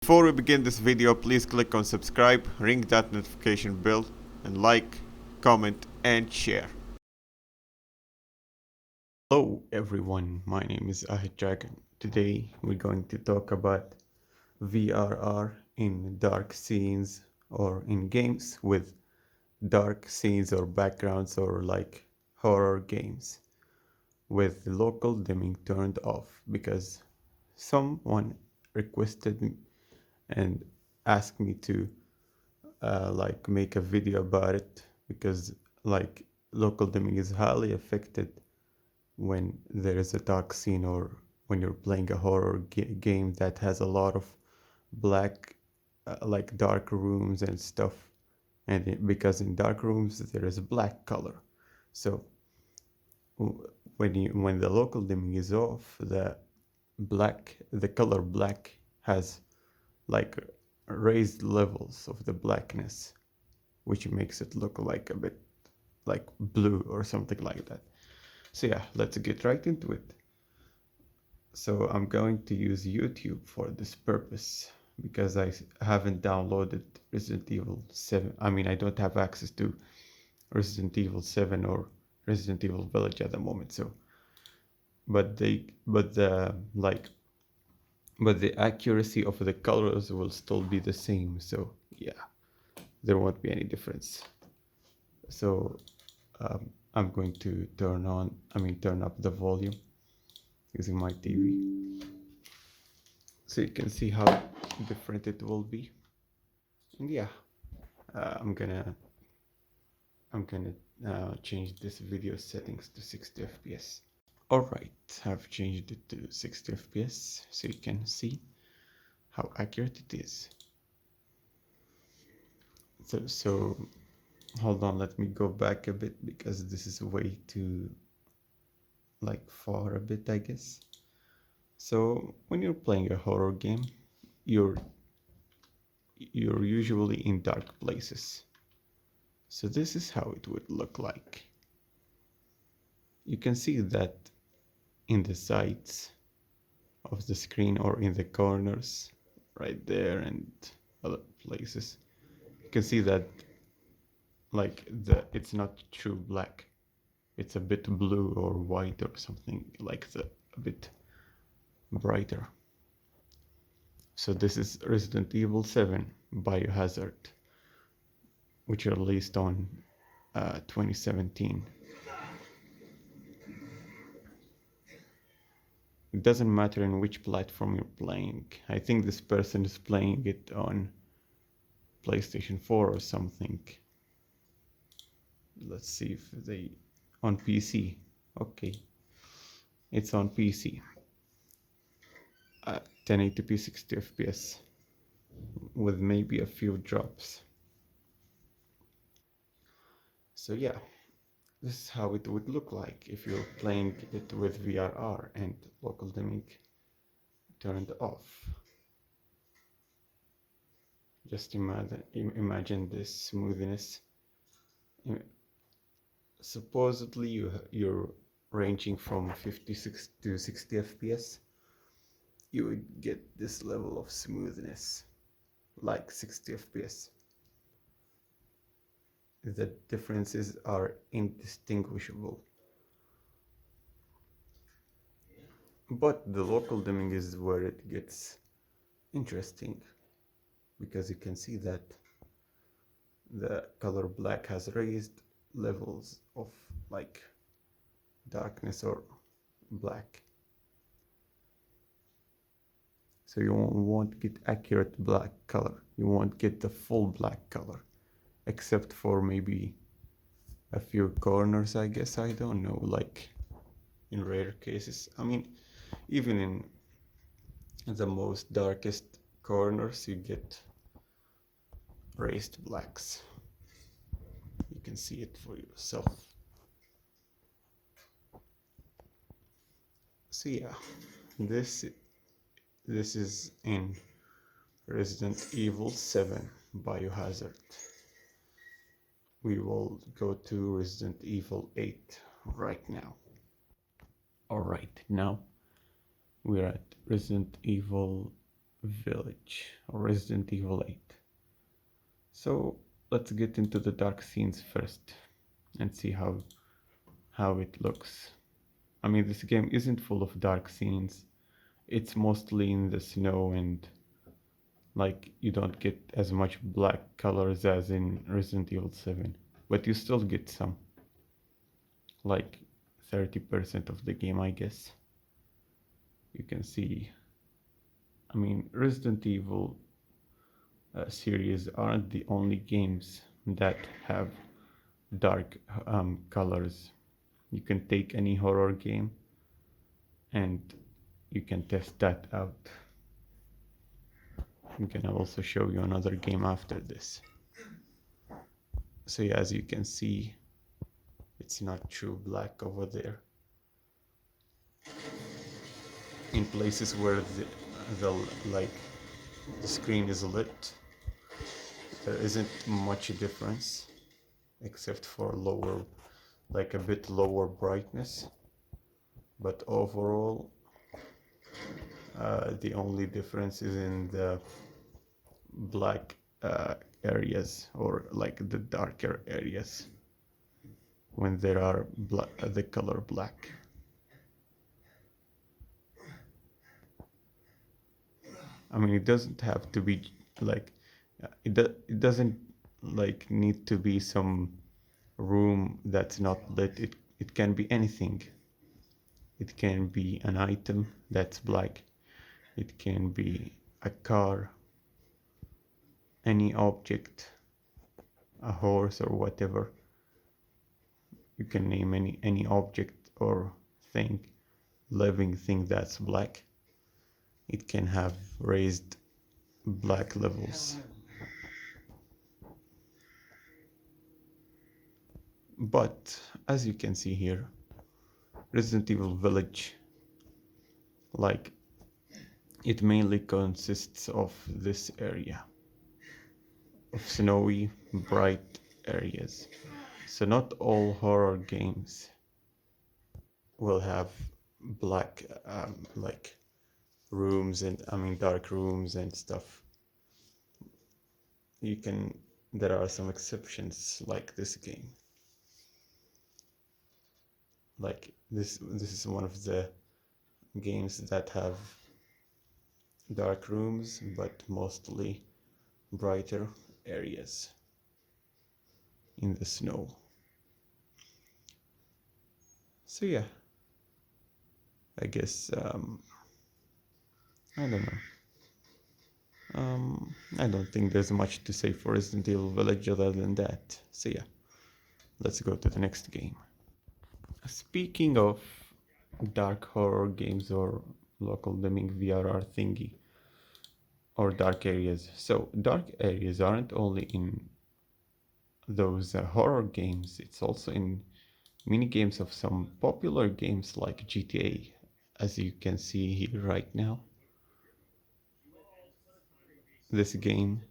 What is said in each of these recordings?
Before we begin this video, please click on subscribe, ring that notification bell, and like, comment, and share. Hello everyone, my name is Ahid Dragon. Today we're going to talk about VRR in dark scenes or in games with dark scenes or backgrounds or like horror games with the local dimming turned off because someone requested me and asked me to like make a video about it because like local dimming is highly affected when there is a dark scene or when you're playing a horror game that has a lot of black like dark rooms and stuff, and because in dark rooms there is a black color, so when the local dimming is off, the color black has like raised levels of the blackness, which makes it look like a bit like blue or something like that. So yeah, let's get right into it. So I'm going to use YouTube for this purpose because I haven't downloaded Resident Evil 7. I mean, I don't have access to Resident Evil 7 or Resident Evil Village at the moment. So, but the accuracy of the colors will still be the same. So yeah, there won't be any difference. So I'm going to turn up the volume using my TV, so you can see how different it will be. And yeah, I'm gonna change this video settings to 60 FPS. Alright, I've changed it to 60 FPS so you can see how accurate it is. So hold on, let me go back a bit because this is way too like far a bit, I guess. So when you're playing a horror game, you're usually in dark places. So this is how it would look like. You can see that in the sides of the screen or in the corners right there and other places. You can see that like it's not true black. It's a bit blue or white or something like a bit brighter. So this is Resident Evil 7 Biohazard, which released on 2017. It doesn't matter in which platform you're playing. I think this person is playing it on PlayStation 4 or something. Let's see if they on PC. Okay, it's on PC. 1080p 60 FPS with maybe a few drops. So yeah, this is how it would look like if you're playing it with VRR and local dimming turned off. Just imagine this smoothness. Supposedly you're ranging from 56 to 60 FPS. You would get this level of smoothness like 60 FPS. The differences are indistinguishable. But the local dimming is where it gets interesting, because you can see that the color black has raised levels of like darkness or black. So you won't get accurate black color. You won't get the full black color, except for maybe a few corners, I guess. I don't know, like in rare cases. I mean, even in the most darkest corners, you get raised blacks. You can see it for yourself. So yeah, this is in Resident Evil 7 Biohazard. We will go to Resident Evil 8 right now. Alright, now we're at Resident Evil Village or Resident Evil 8. So let's get into the dark scenes first and see how it looks. I mean, this game isn't full of dark scenes. It's mostly in the snow, and like you don't get as much black colors as in Resident Evil 7, but you still get some, like 30% of the game, I guess. You can see, I mean, Resident Evil series aren't the only games that have dark colors. You can take any horror game and you can test that out. I'm gonna also show you another game after this. So yeah, as you can see, it's not true black over there. In places where the like the screen is lit, there isn't much difference except for lower, like a bit lower brightness. But overall, the only difference is in the black areas, or like the darker areas when there are the color black. I mean, it doesn't have to be like it doesn't like need to be some room that's not lit. It can be anything. It can be an item that's black. It can be a car, any object, a horse or whatever. You can name any object or thing, living thing that's black. It can have raised black levels. But as you can see here, Resident Evil Village, like, it mainly consists of this area of snowy, bright areas. So not all horror games will have black, like rooms, and I mean dark rooms and stuff. There are some exceptions like this game. Like this is one of the games that have dark rooms, but mostly brighter areas in the snow. So yeah, I guess I don't know. I don't think there's much to say for Resident Evil Village other than that. So yeah, let's go to the next game. Speaking of dark horror games or local dimming VRR thingy or dark areas. So dark areas aren't only in those horror games, it's also in mini games of some popular games like GTA, as you can see here right now. This game,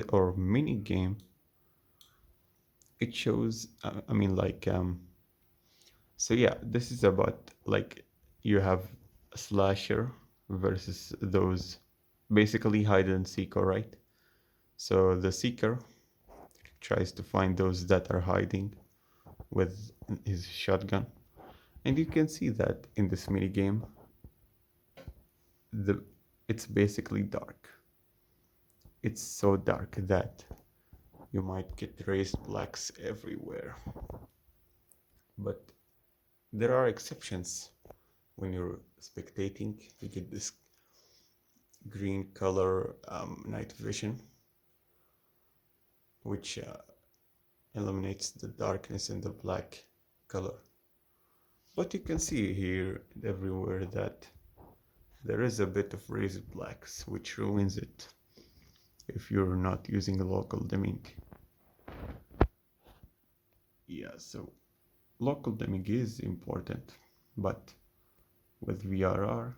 or mini game, it shows, I mean, like, so yeah, this is about, like, you have a slasher versus those, basically hide and seek, all right? So the seeker tries to find those that are hiding with his shotgun. And you can see that in this mini game, it's basically dark. It's so dark that you might get raised blacks everywhere. But there are exceptions. When you're spectating, you get this green color night vision, which eliminates the darkness and the black color. But you can see here and everywhere that there is a bit of raised blacks, which ruins it if you're not using a local dimming. Yeah, so local dimming is important, but with VRR,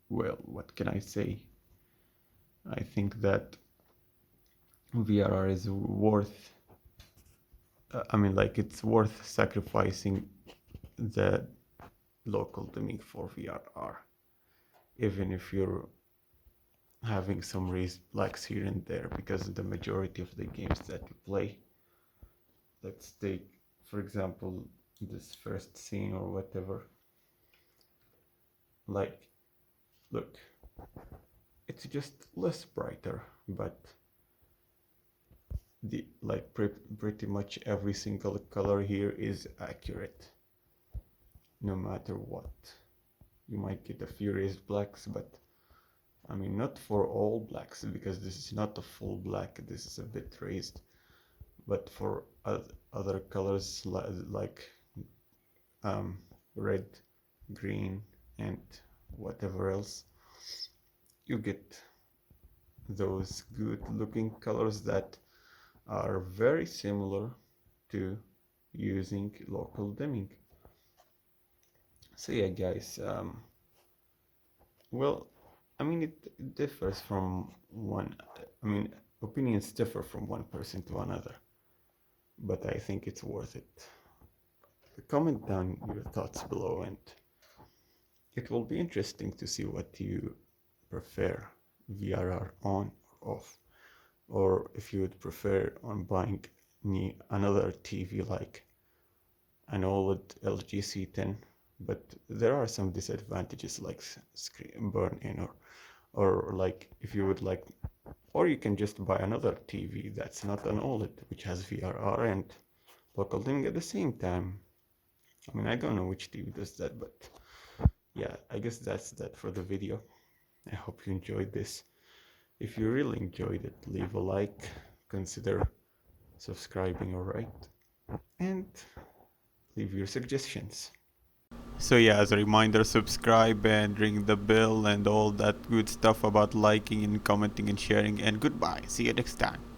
well, what can I say? I think that VRR is worth, I mean, like, it's worth sacrificing the local dimming for VRR, even if you're having some raised blacks here and there because the majority of the games that you play, let's take for example this first scene or whatever, like look, it's just less brighter, but the like pretty much every single color here is accurate no matter what. You might get a few raised blacks, but I mean not for all blacks because this is not a full black, this is a bit raised, but for other colors like red, green and whatever else, you get those good looking colors that are very similar to using local dimming. So yeah guys, well, I mean it differs from one, I mean opinions differ from one person to another, but I think it's worth it. Comment down your thoughts below and it will be interesting to see what you prefer, VRR on or off, or if you would prefer on buying another TV like an OLED LG C10, but there are some disadvantages like screen burn in, or like if you would like, or you can just buy another TV that's not an OLED which has VRR and local dimming at the same time. I mean I don't know which TV does that, but yeah, I guess that's that for the video. I hope you enjoyed this. If you really enjoyed it, leave a like, consider subscribing, alright, and leave your suggestions. So yeah, as a reminder, subscribe and ring the bell and all that good stuff about liking and commenting and sharing, and goodbye. See you next time.